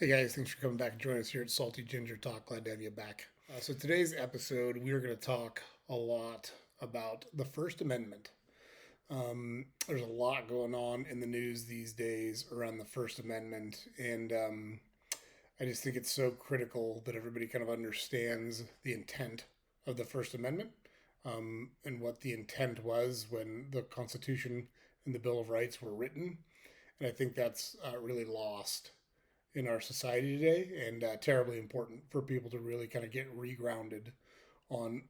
Hey guys, thanks for coming back and joining us here at Salty Ginger Talk. Glad to have you back. So today's episode, we are going to talk a lot about the First Amendment. There's a lot going on in the news these days around the First Amendment, and I just think it's so critical that everybody kind of understands the intent of the First Amendment and what the intent was when the Constitution and the Bill of Rights were written. And I think that's really lost in our society today, and terribly important for people to really kind of get regrounded on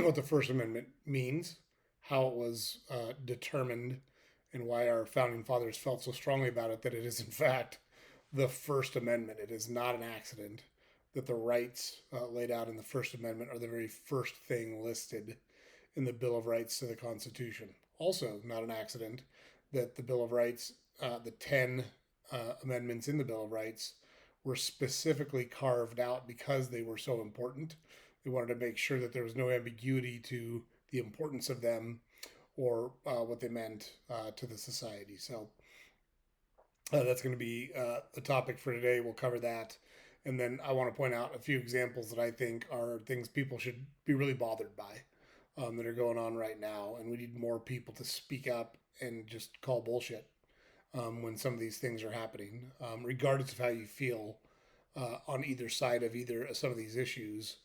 what the First Amendment means, how it was determined, and why our founding fathers felt so strongly about it that it is, in fact, the First Amendment. It is not an accident that the rights laid out in the First Amendment are the very first thing listed in the Bill of Rights to the Constitution. Also, not an accident that the Bill of Rights, the 10 amendments in the Bill of Rights, were specifically carved out because they were so important. They wanted to make sure that there was no ambiguity to the importance of them or what they meant to the society. So that's going to be a topic for today. We'll cover that. And then I want to point out a few examples that I think are things people should be really bothered by that are going on right now. And we need more people to speak up and just call bullshit when some of these things are happening, regardless of how you feel on either side of either some of these issues.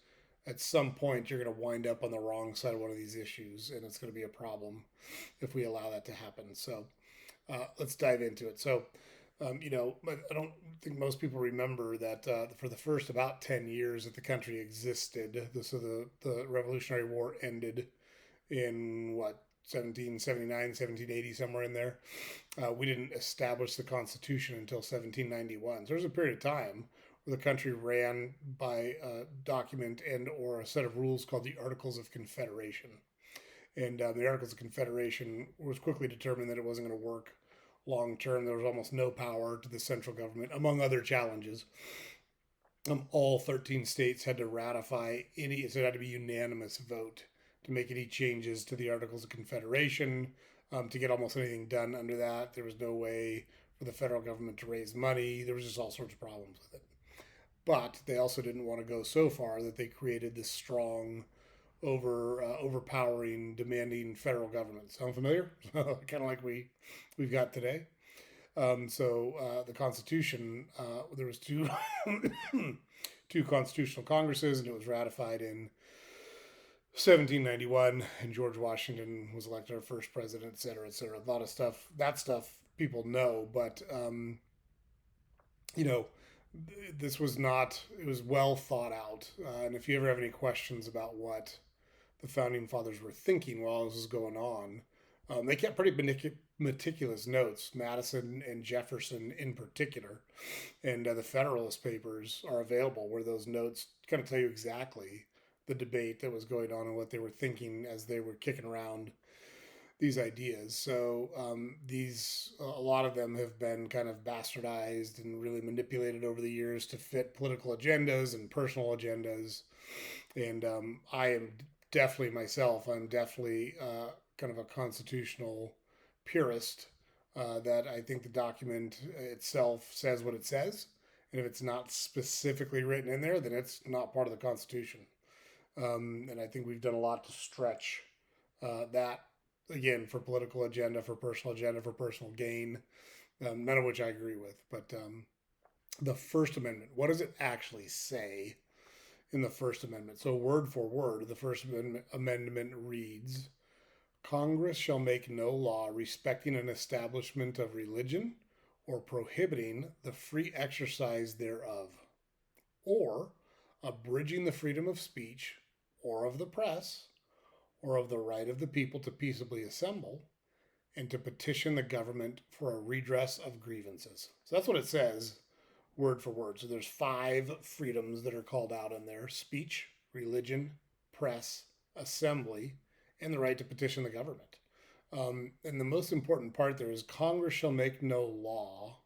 At some point, you're going to wind up on the wrong side of one of these issues, and it's going to be a problem if we allow that to happen. So let's dive into it. So, I don't think most people remember that for the first about 10 years that the country existed, the Revolutionary War ended in what, 1779, 1780, somewhere in there. We didn't establish the Constitution until 1791. So there's a period of time where the country ran by a document and or a set of rules called the Articles of Confederation. And the Articles of Confederation was quickly determined that it wasn't going to work long term. There was almost no power to the central government, among other challenges. All 13 states had to ratify any, so it had to be unanimous vote to make any changes to the Articles of Confederation. To get almost anything done under that, there was no way for the federal government to raise money. There was just all sorts of problems with it. But they also didn't want to go so far that they created this strong, overpowering, demanding federal government. Sound familiar? Kind of like we've got today. The Constitution, there was two two constitutional congresses, and it was ratified in 1791, and George Washington was elected our first president, et cetera, et cetera. A lot of stuff. That stuff people know, but you know, this was not. It was well thought out. And if you ever have any questions about what the founding fathers were thinking while this was going on, they kept pretty meticulous notes. Madison and Jefferson, in particular, and the Federalist Papers are available, where those notes kind of tell you exactly the debate that was going on and what they were thinking as they were kicking around these ideas. So a lot of them have been kind of bastardized and really manipulated over the years to fit political agendas and personal agendas. And I am definitely myself. I'm definitely kind of a constitutional purist. That I think the document itself says what it says, and if it's not specifically written in there, then it's not part of the Constitution. And I think we've done a lot to stretch that, again, for political agenda, for personal gain, none of which I agree with. But the First Amendment, what does it actually say in the First Amendment? So, word for word, the First Amendment reads: Congress shall make no law respecting an establishment of religion or prohibiting the free exercise thereof, or abridging the freedom of speech, or of the press, or of the right of the people to peaceably assemble, and to petition the government for a redress of grievances. So that's what it says, word for word. So there's 5 freedoms that are called out in there: speech, religion, press, assembly, and the right to petition the government. And the most important part there is Congress shall make no law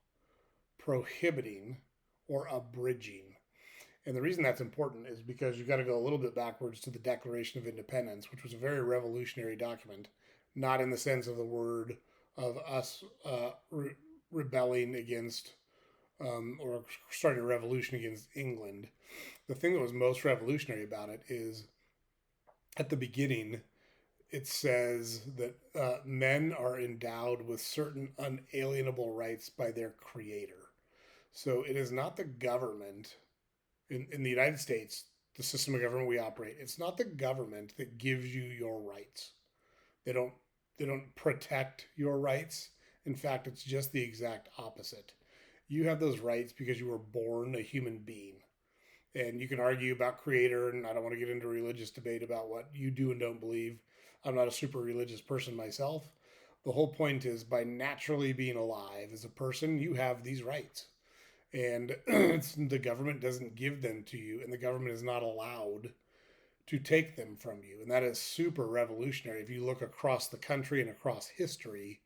prohibiting or abridging. And the reason that's important is because you've got to go a little bit backwards to the Declaration of Independence, which was a very revolutionary document, not in the sense of the word of us rebelling against or starting a revolution against England. The thing that was most revolutionary about it is at the beginning, it says that men are endowed with certain unalienable rights by their creator. So it is not the government in the United States, the system of government we operate. It's not the government that gives you your rights. They don't they don't protect your rights. In fact, it's just the exact opposite. You have those rights because you were born a human being. And you can argue about creator, and I don't want to get into a religious debate about what you do and don't believe. I'm not a super religious person myself. The whole point is by naturally being alive as a person, you have these rights. And the government doesn't give them to you, and the government is not allowed to take them from you. And that is super revolutionary. If you look across the country and across history,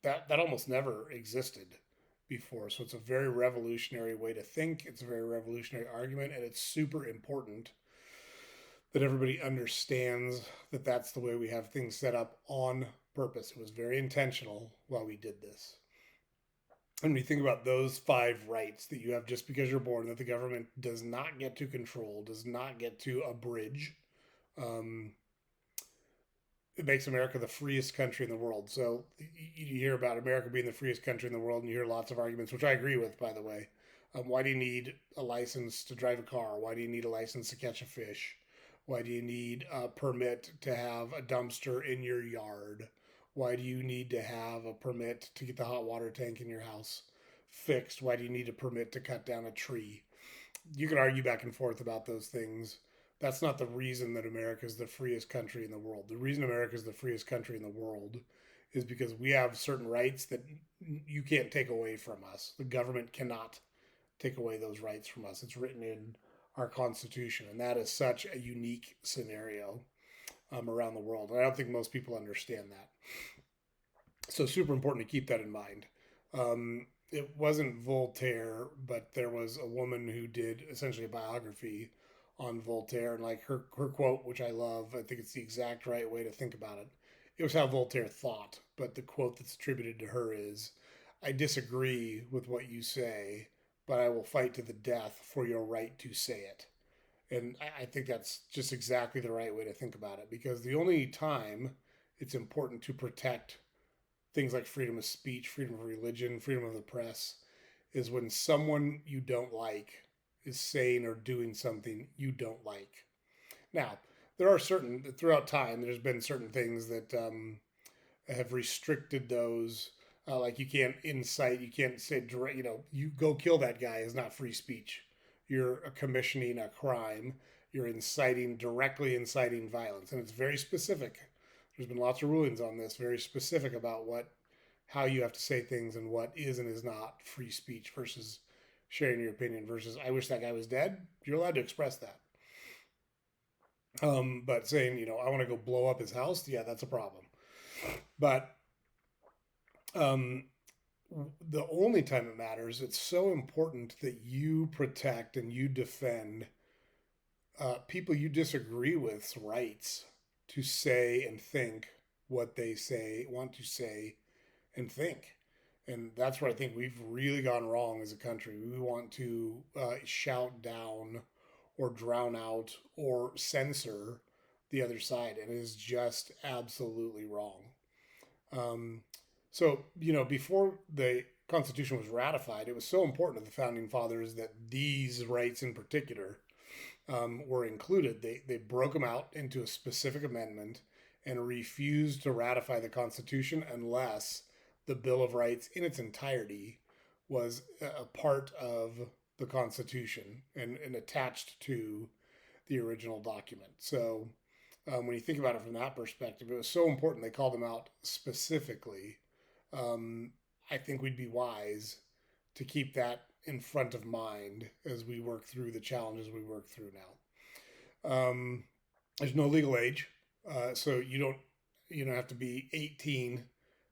that almost never existed before. So it's a very revolutionary way to think. It's a very revolutionary argument, and it's super important that everybody understands that that's the way we have things set up on purpose. It was very intentional while we did this. And when you think about those 5 rights that you have just because you're born, that the government does not get to control, does not get to abridge, um, it makes America the freest country in the world. So you hear about America being the freest country in the world, and you hear lots of arguments, which I agree with, by the way. Why do you need a license to drive a car? Why do you need a license to catch a fish? Why do you need a permit to have a dumpster in your yard? Why do you need to have a permit to get the hot water tank in your house fixed? Why do you need a permit to cut down a tree? You can argue back and forth about those things. That's not the reason that America is the freest country in the world. The reason America is the freest country in the world is because we have certain rights that you can't take away from us. The government cannot take away those rights from us. It's written in our Constitution, and that is such a unique scenario around the world. And I don't think most people understand that. So super important to keep that in mind. It wasn't Voltaire, but there was a woman who did essentially a biography on Voltaire, and like her quote, which I love, I think it's the exact right way to think about it. It was how Voltaire thought, but the quote that's attributed to her is, "I disagree with what you say, but I will fight to the death for your right to say it." And I think that's just exactly the right way to think about it, because the only time it's important to protect things like freedom of speech, freedom of religion, freedom of the press is when someone you don't like is saying or doing something you don't like. Now, there are certain, throughout time, there's been certain things that have restricted those. Like you can't incite, you can't say, you go kill that guy is not free speech. You're commissioning a crime. You're directly inciting violence. And it's very specific. There's been lots of rulings on this, very specific about how you have to say things and what is and is not free speech versus sharing your opinion versus I wish that guy was dead. You're allowed to express that. But saying, I want to go blow up his house, yeah, that's a problem. But the only time it matters, it's so important that you protect and you defend people you disagree with's rights to say and think what they want to say and think. And that's where I think we've really gone wrong as a country. We want to shout down or drown out or censor the other side, and it is just absolutely wrong. So, before the Constitution was ratified, it was so important to the founding fathers that these rights in particular were included. They broke them out into a specific amendment and refused to ratify the Constitution unless the Bill of Rights in its entirety was a part of the Constitution and attached to the original document. So when you think about it from that perspective, it was so important they called them out specifically. I think we'd be wise to keep that in front of mind as we work through the challenges we work through now. There's no legal age, so you don't have to be 18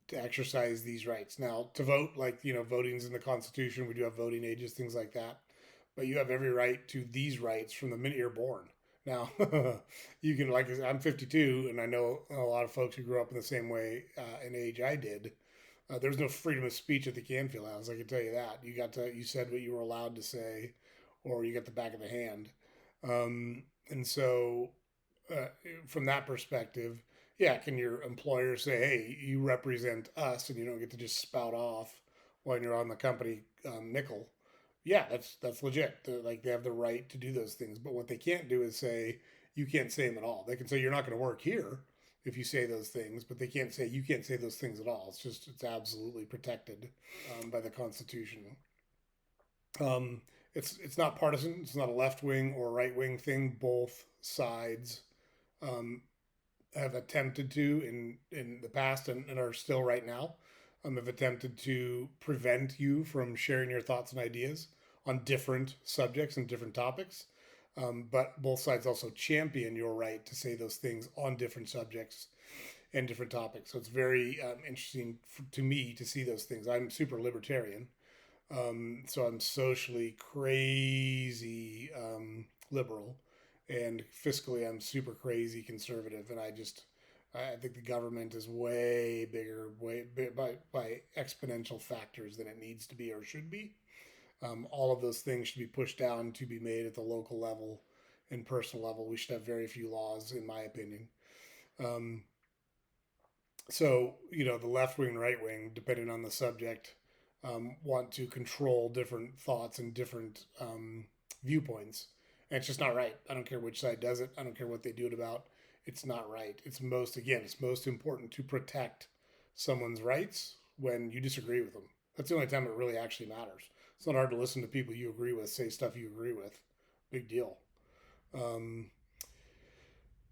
to exercise these rights. Now, to vote, like voting's in the Constitution, we do have voting ages, things like that. But you have every right to these rights from the minute you're born. Now, you can, I'm 52, and I know a lot of folks who grew up in the same way in age I did. There's no freedom of speech at the Canfield House. I can tell you that. You said what you were allowed to say, or you got the back of the hand. And so, uh, from that perspective, yeah, can your employer say, "Hey, you represent us, and you don't get to just spout off when you're on the company nickel"? Yeah, that's legit. Like they have the right to do those things. But what they can't do is say you can't say them at all. They can say you're not going to work here if you say those things, but they can't say you can't say those things at all. It's absolutely protected by the Constitution. Um, it's not partisan. It's not a left wing or right wing thing. Both sides um, have attempted to in the past and are still right now. Have attempted to prevent you from sharing your thoughts and ideas on different subjects and different topics. But both sides also champion your right to say those things on different subjects and different topics. So it's very interesting to me to see those things. I'm super libertarian, so I'm socially crazy liberal, and fiscally I'm super crazy conservative. And I think the government is way bigger, by exponential factors than it needs to be or should be. All of those things should be pushed down to be made at the local level and personal level. We should have very few laws, in my opinion. Um, so the left wing and right wing, depending on the subject, want to control different thoughts and different viewpoints, and it's just not right. I don't care which side does it. I don't care what they do it about. It's not right. It's most important to protect someone's rights when you disagree with them. That's the only time it really actually matters. It's not hard to listen to people you agree with say stuff you agree with. Big deal. um,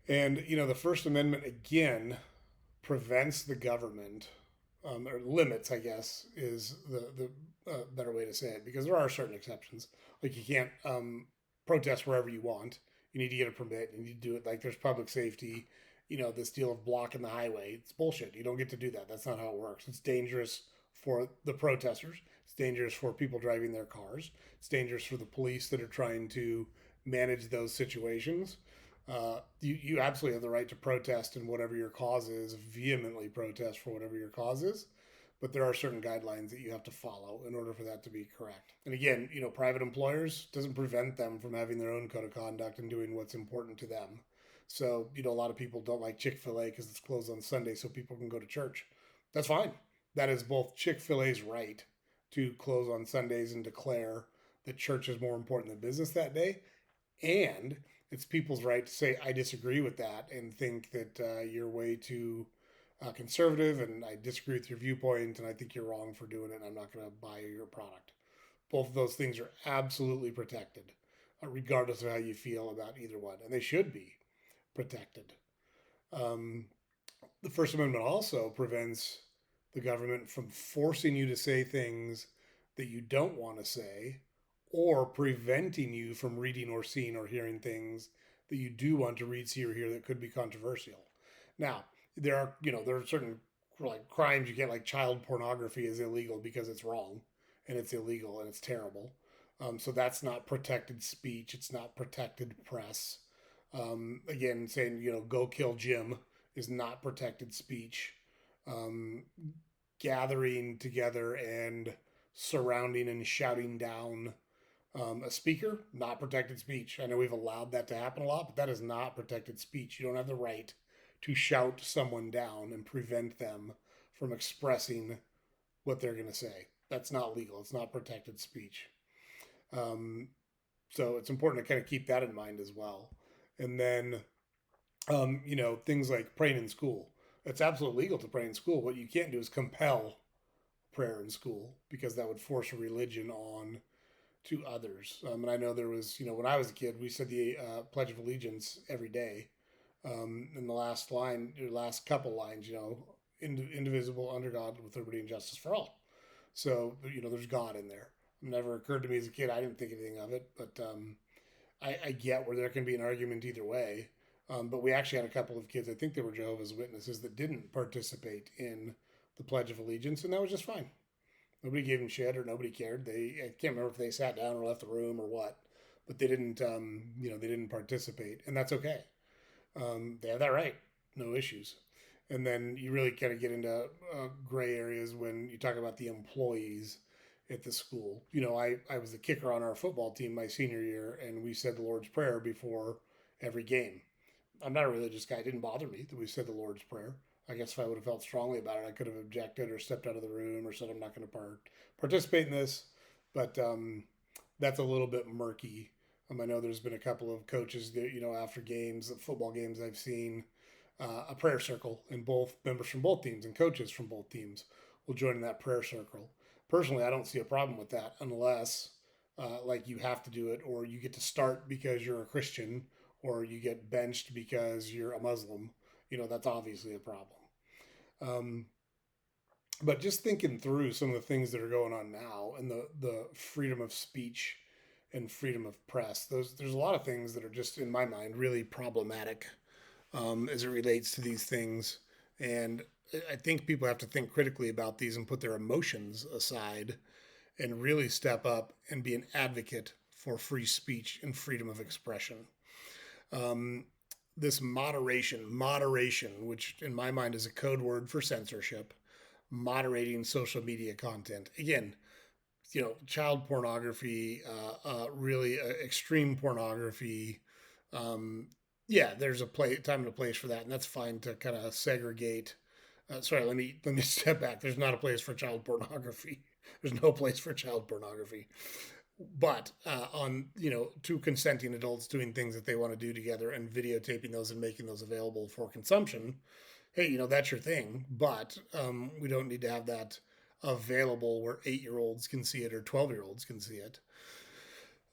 and the First Amendment again prevents the government, or limits, I guess, is the better way to say it, because there are certain exceptions. Like you can't protest wherever you want. You need to get a permit. You need to do it. Like there's public safety. This deal of blocking the highway. It's bullshit. You don't get to do that. That's not how it works. It's dangerous for the protesters. It's dangerous for people driving their cars. It's dangerous for the police that are trying to manage those situations. You absolutely have the right to protest in whatever your cause is, vehemently protest for whatever your cause is, but there are certain guidelines that you have to follow in order for that to be correct. And again, private employers doesn't prevent them from having their own code of conduct and doing what's important to them. So, a lot of people don't like Chick-fil-A because it's closed on Sunday so people can go to church. That's fine. That is both Chick-fil-A's right to close on Sundays and declare that church is more important than business that day, and it's people's right to say I disagree with that and think that you're way too conservative, and I disagree with your viewpoint, and I think you're wrong for doing it, and I'm not going to buy your product. Both of those things are absolutely protected, regardless of how you feel about either one, and they should be protected. Um, the First Amendment also prevents the government from forcing you to say things that you don't want to say, or preventing you from reading or seeing or hearing things that you do want to read, see, or hear that could be controversial. Now, there are certain like crimes you can't, like child pornography is illegal because it's wrong and it's illegal and it's terrible. So that's not protected speech. It's not protected press. Again, saying go kill Jim is not protected speech. Um, Gathering together and surrounding and shouting down a speaker, not protected speech. I know we've allowed that to happen a lot, but that is not protected speech. You don't have the right to shout someone down and prevent them from expressing what they're going to say. That's not legal. It's not protected speech. Um, so it's important to kind of keep that in mind as well. And then, things like praying in school. It's absolutely legal to pray in school. What you can't do is compel prayer in school, because that would force a religion on to others. And I know there was, when I was a kid, we said the Pledge of Allegiance every day. In the last line, your last couple lines, indivisible, under God, with liberty and justice for all. So, there's God in there. It never occurred to me as a kid. I didn't think anything of it, but I get where there can be an argument either way. But we actually had a couple of kids, I think they were Jehovah's Witnesses, that didn't participate in the Pledge of Allegiance, and that was just fine. Nobody gave them shit or nobody cared. I can't remember if they sat down or left the room or what, but they didn't, they didn't participate, and that's okay. They have that right, no issues. And then you really kind of get into gray areas when you talk about the employees at the school. I was the kicker on our football team my senior year, and we said the Lord's Prayer before every game. I'm not a religious guy. It didn't bother me that we said the Lord's Prayer. I guess if I would have felt strongly about it, I could have objected or stepped out of the room or said I'm not going to participate in this. But that's a little bit murky. I know there's been a couple of coaches that after games, football games I've seen, a prayer circle, and both members from both teams and coaches from both teams will join in that prayer circle. Personally, I don't see a problem with that unless like you have to do it, or you get to start because you're a Christian, or you get benched because you're a Muslim. That's obviously a problem. Um, but just thinking through some of the things that are going on now and the freedom of speech and freedom of press, there's a lot of things that are just in my mind really problematic as it relates to these things. And I think people have to think critically about these and put their emotions aside and really step up and be an advocate for free speech and freedom of expression. Um, this moderation, which in my mind is a code word for censorship, moderating social media content. Again, child pornography, really extreme pornography. Um, yeah, there's a time and a place for that, and that's fine to kind of segregate. Sorry, let me step back. There's not a place for child pornography. There's no place for child pornography. But on two consenting adults doing things that they want to do together and videotaping those and making those available for consumption, hey, that's your thing. But we don't need to have that available where 8-year-olds can see it or 12-year-olds can see it.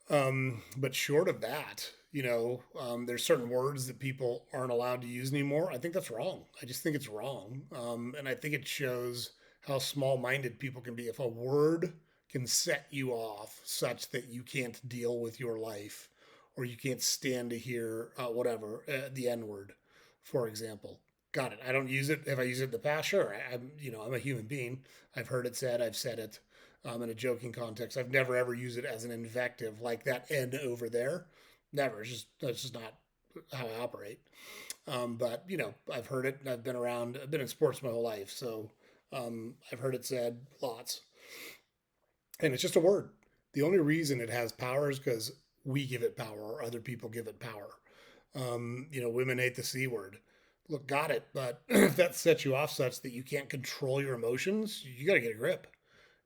But short of that, there's certain words that people aren't allowed to use anymore. I think that's wrong. I just think it's wrong. And I think it shows how small minded people can be. If a word can set you off such that you can't deal with your life or you can't stand to hear the N word, for example. Got it. I don't use it. If I use it in the past, sure. I'm a human being. I've heard it said. I've said it in a joking context. I've never ever used it as an invective like that N over there. Never. That's just not how I operate. But I've heard it and I've been around. I've been in sports my whole life, so I've heard it said lots. And it's just a word. The only reason it has power is because we give it power or other people give it power. Women hate the C word. Look, got it. But if that sets you off such that you can't control your emotions, you got to get a grip.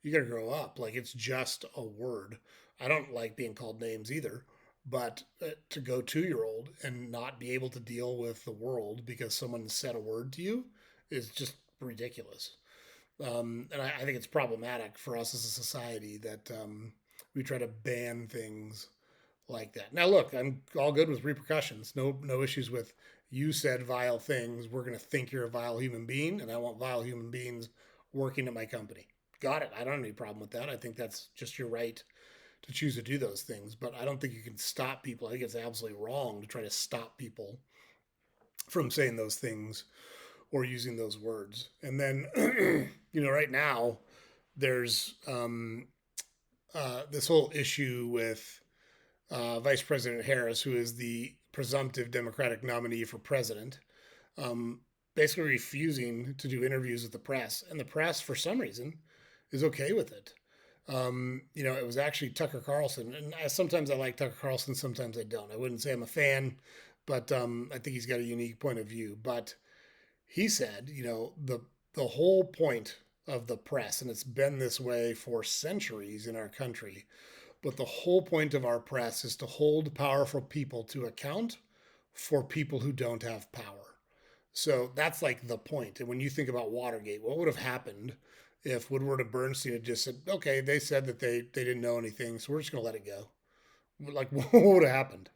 You got to grow up. Like, it's just a word. I don't like being called names either. But to go 2-year old and not be able to deal with the world because someone said a word to you is just ridiculous. And I think it's problematic for us as a society that we try to ban things like that. Now, look, I'm all good with repercussions. No issues with you said vile things. We're going to think you're a vile human being, and I want vile human beings working at my company. Got it. I don't have any problem with that. I think that's just your right to choose to do those things. But I don't think you can stop people. I think it's absolutely wrong to try to stop people from saying those things or using those words. And then, right now, there's this whole issue with Vice President Harris, who is the presumptive Democratic nominee for president, um, basically refusing to do interviews with the press. And the press, for some reason, is okay with it. It was actually Tucker Carlson. And sometimes I like Tucker Carlson, sometimes I don't. I wouldn't say I'm a fan, but I think he's got a unique point of view. But he said, the whole point of the press, and it's been this way for centuries in our country, but the whole point of our press is to hold powerful people to account for people who don't have power. So that's like the point. And when you think about Watergate, what would have happened if Woodward and Bernstein had just said, okay, they said that they didn't know anything, so we're just going to let it go? Like, what would have happened?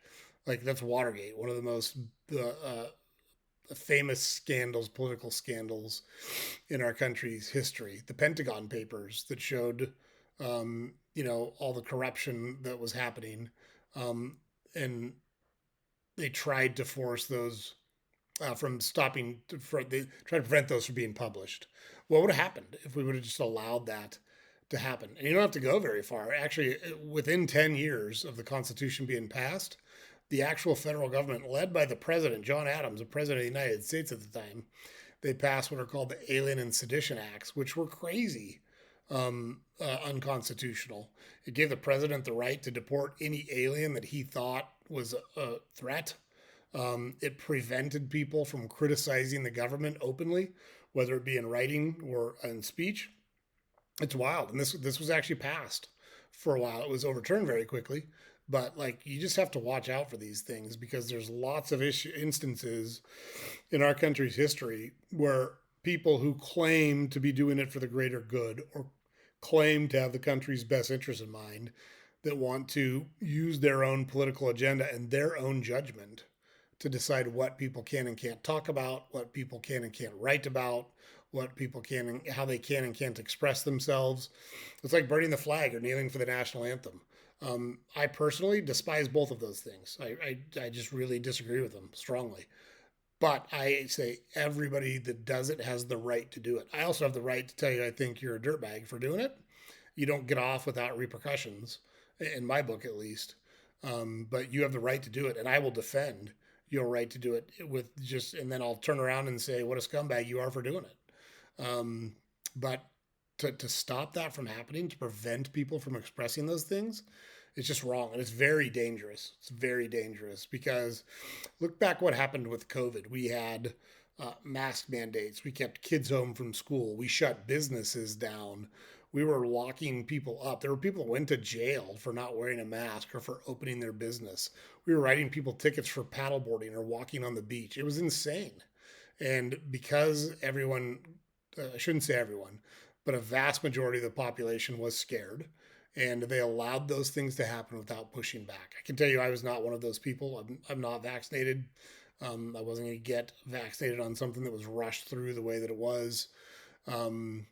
Like, that's Watergate, one of the most famous scandals, political scandals in our country's history. The Pentagon Papers that showed, all the corruption that was happening, and they tried to force those from stopping. They tried to prevent those from being published. What would have happened if we would have just allowed that to happen? And you don't have to go very far. Actually, within 10 years of the Constitution being passed, the actual federal government, led by the president, John Adams, the president of the United States at the time, they passed what are called the Alien and Sedition Acts, which were crazy, unconstitutional. It gave the president the right to deport any alien that he thought was a threat. It prevented people from criticizing the government openly, whether it be in writing or in speech. It's wild, and this was actually passed for a while. It was overturned very quickly, but like you just have to watch out for these things because there's lots of instances in our country's history where people who claim to be doing it for the greater good or claim to have the country's best interest in mind that want to use their own political agenda and their own judgment to decide what people can and can't talk about, what people can and can't write about, what people can and how they can and can't express themselves. It's like burning the flag or kneeling for the national anthem. I personally despise both of those things. I just really disagree with them strongly. But I say everybody that does it has the right to do it. I also have the right to tell you I think you're a dirtbag for doing it. You don't get off without repercussions, in my book at least. But you have the right to do it, and I will defend your right to do it with just, and then I'll turn around and say what a scumbag you are for doing it. But to stop that from happening, to prevent people from expressing those things, it's just wrong, and it's very dangerous. It's very dangerous because look back what happened with COVID. We had mask mandates. We kept kids home from school. We shut businesses down. We were locking people up. There were people that went to jail for not wearing a mask or for opening their business. We were writing people tickets for paddleboarding or walking on the beach. It was insane. And because everyone, I shouldn't say everyone, but a vast majority of the population was scared and they allowed those things to happen without pushing back. I can tell you I was not one of those people. I'm not vaccinated. I wasn't going to get vaccinated on something that was rushed through the way that it was. Um,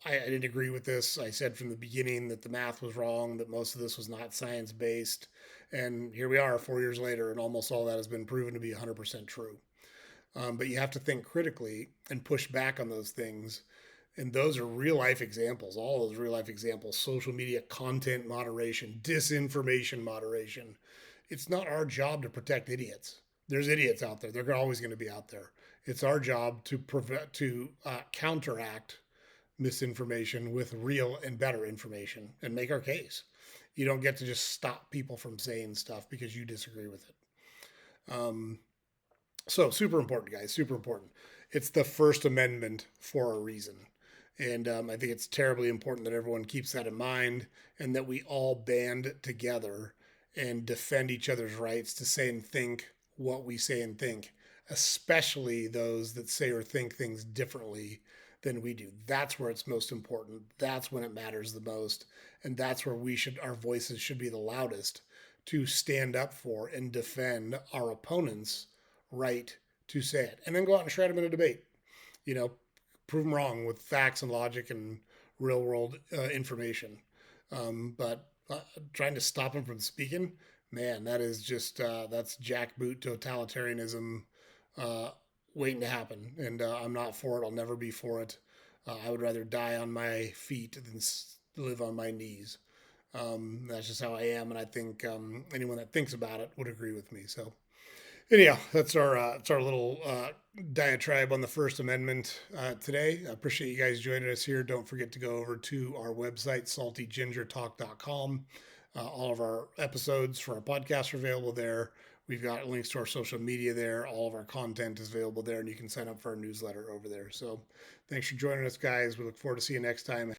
I didn't agree with this. I said from the beginning that the math was wrong, that most of this was not science based. And here we are 4 years later, and almost all that has been proven to be 100% true. But you have to think critically and push back on those things. And those are real life examples, all those real life examples: social media content moderation, disinformation moderation. It's not our job to protect idiots. There's idiots out there. They're always going to be out there. It's our job to counteract misinformation with real and better information and make our case. You don't get to just stop people from saying stuff because you disagree with it. So super important, guys, super important. It's the First Amendment for a reason. And I think it's terribly important that everyone keeps that in mind and that we all band together and defend each other's rights to say and think what we say and think, especially those that say or think things differently than we do. That's where it's most important. That's when it matters the most. And that's where our voices should be the loudest to stand up for and defend our opponents' right to say it. And then go out and shred them in a debate. You know, prove them wrong with facts and logic and real world information. But trying to stop them from speaking, man, that is just, that's jackboot totalitarianism waiting to happen. And I'm not for it. I'll never be for it. I would rather die on my feet than live on my knees. That's just how I am. And I think anyone that thinks about it would agree with me. So anyhow, that's our little diatribe on the First Amendment today. I appreciate you guys joining us here. Don't forget to go over to our website, saltygingertalk.com. All of our episodes for our podcast are available there. We've got links to our social media there. All of our content is available there, and you can sign up for our newsletter over there. So thanks for joining us, guys. We look forward to seeing you next time.